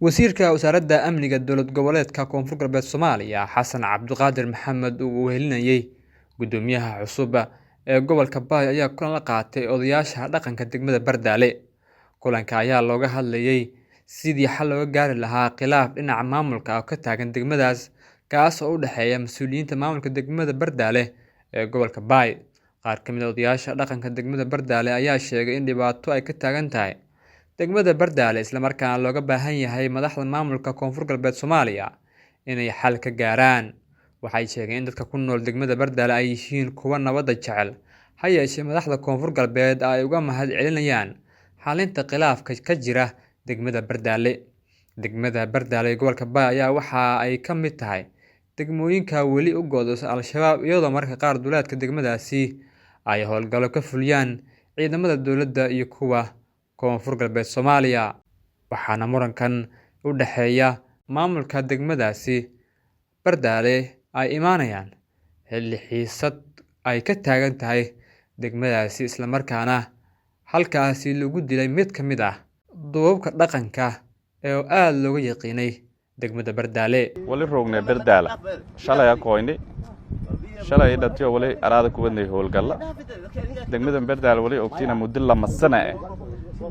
wasiirka wasaaradda amniga dowlad goboleedka koonfur galbeed Soomaaliya Xasan Cabdiqaadir Maxamed uu wehelinayay gudoomiyaha cusub ee gobolka Baay ayaa kulan la qaatay odayaasha dhaqanka degmada Bardaale. Kulanka ayaa looga hadlayay sidii xal looga gaari lahaa khilaaf dhinaca maamulka oo ka taagan degmadaas kaas oo u dhexeeya mas'uuliyiinta maamulka degmada Bardaale ee gobolka Baay. Qaar ka mid ah odayaasha dhaqanka degmada Bardaale ayaa sheegay in dhibaato ay ka taagan tahay degmada Bardaale isla markaana looga baahan yahay madaxda maamulka koonfur galbeed Soomaaliya inay xal ka gaaraan. Waxay sheegeen in dadka ku nool degmada Bardaale ay yihiin kuwa nabadda jecel, ha yeeshee madaxda koonfur galbeed ay uga mahad celinayaan xalinta khilaafka ka jira degmada Bardaale. Degmada Bardaale ee gobolka Baay ayaa waxa ay ka mid tahay degmooyinka weli u go'doonsan Al-shabaab iyadoo mararka qaar duleedka degmadaasi ay howlgallo ka fuliyaan ciidamada dowladda iyo kuwa koonfur galbeed Soomaaliya. Waxaana murankan u dhexeeya maamulka degmadaasi Bardaale ay imaanayaan xilli xiisad ay ka taagan tahay degmadaasi isla markaana halkaasi lagu dilay mid ka mid ah duubabka dhaqanka ee aad looga yaqiinay degmada Bardaale. wali rogne Bardaale shalay aqooni shalay dadka wali araada ku wadnay howlgalla degmada Bardaale wali ogtiina muddo lama sano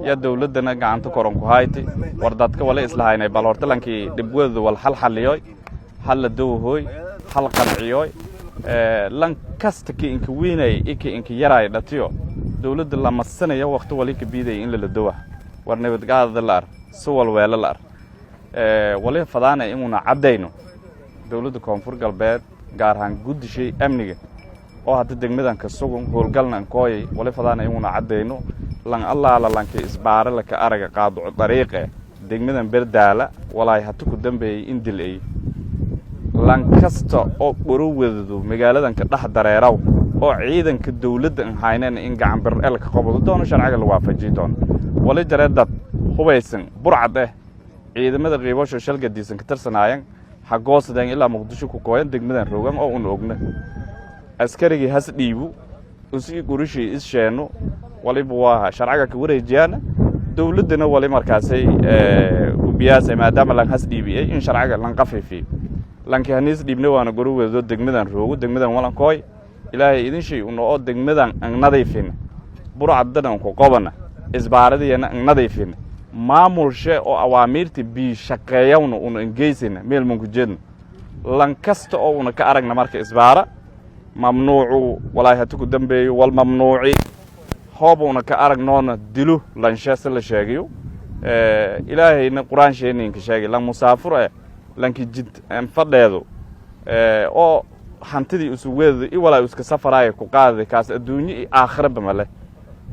ya dawladana gacanta koran ku hayti war dadka wali islahaynay bal hortalankii dibwada wal hal xaliyoy hal dawhoy hal qanciyoy lan kastaki inka weynay inka yaray dhatiyo dawladda lama sano ya waqti wali ka biiday in la dawa war nabad gaadada laar suwal weela laar wali fadaana inuna cadayno dawladda koonfur galbeed gaar ahaan gudishay amniga oo hadda degmadan ka sugan howlgalna kooyay wali fadaana inuna cadayno lan Allah la lanka isbaara la ka araga qaado dariiqe degmadan Bardaale walaay hatu ku dambeeyay in dilay lan kasta oo ururwadu magaaladan ka dhax dareeraw oo ciidanka dawladda hayneen in gacan bir ka qabado doono sharciga la waafajiyo doon wali jareedad hubaysan burcad ciidamada qiibasho shalgadiisan ka tirsanayaan xaqoosadan ilaa Muqdisho ku kooyan degmadan roogan oo uu ogna askarigi has dhiibu usii gurishi isheeno waliba waa sharciga ka wareejiyana dawladana wali markaasay gubiyaasay maadaama lan has dhiibiyay in sharciga lan qafiifiyo lanka hanis dhiibna waana gurweedo degmadan roogo degmadan walan kooy ilaahay idin shay oo degmadan aan nadiifin burcadadan ku qabana isbaaradiyana aan nadiifin maamulshe oo awaamirti bi shaqeeyawna uu ingeysina meel mun ku jeedno lan kasta oo una ka aragna marka isbaara mamnuucu walaa hatu ku dambeeyo wal mamnuuci hoobuna ka aragnoona dilu lanshaas la sheegayo ilaahayna quraan sheeyneenka sheegay lan musaafir lanki jid aan fadheedo oo hantidii usuweedo i walaa iska safaraayo ku qaaday kaas adduunyo iyo aakhiraba male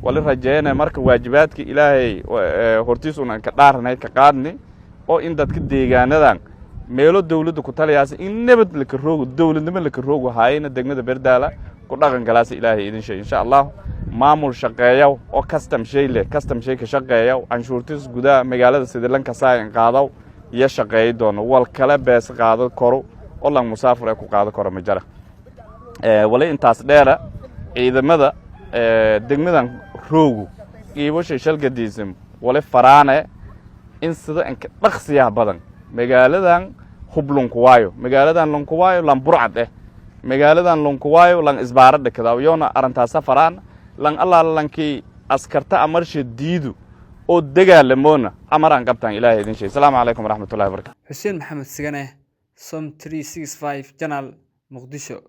wali rajeena marka waajibaadka ilaahay hortiisuna ka dhaarnay ka qaadni oo in dadka deegaanadan meelo dawladda ku taliyaas in nabad la ka roogo dawladnimo la ka roogo hayna degmada Bardaale ku dhaqan galaas ilaahay idin shay insha Allah maamul shaqeeyo oo custom shay ka shaqeeyo anshuurtiis gudaha magaalada Sidalanka saayan qaadaw iyo shaqeey doono wal kala bees qaado koro oo lan musaafir ku qaado koro ma jira wali intaas dheera ciidamada degmadan roogo qiibasho shalgadiisan wali faraane in sida in dhaqsiyaha badan magaaladan hublunkuwaayo magaaladan lunkuwaayo lan burcad magaaladan lunkuwaayo lan isbaarada kada yoona arintaas safaraan lan Allah lankii askarta amarshi diidu oo dagaalamona amaran qabtaan ilaahay idin shay. Assalaamu alaykum warahmatullahi wabarakatuh. Xuseen Maxamed Sigane, Som 365 Channel, Muqdisho.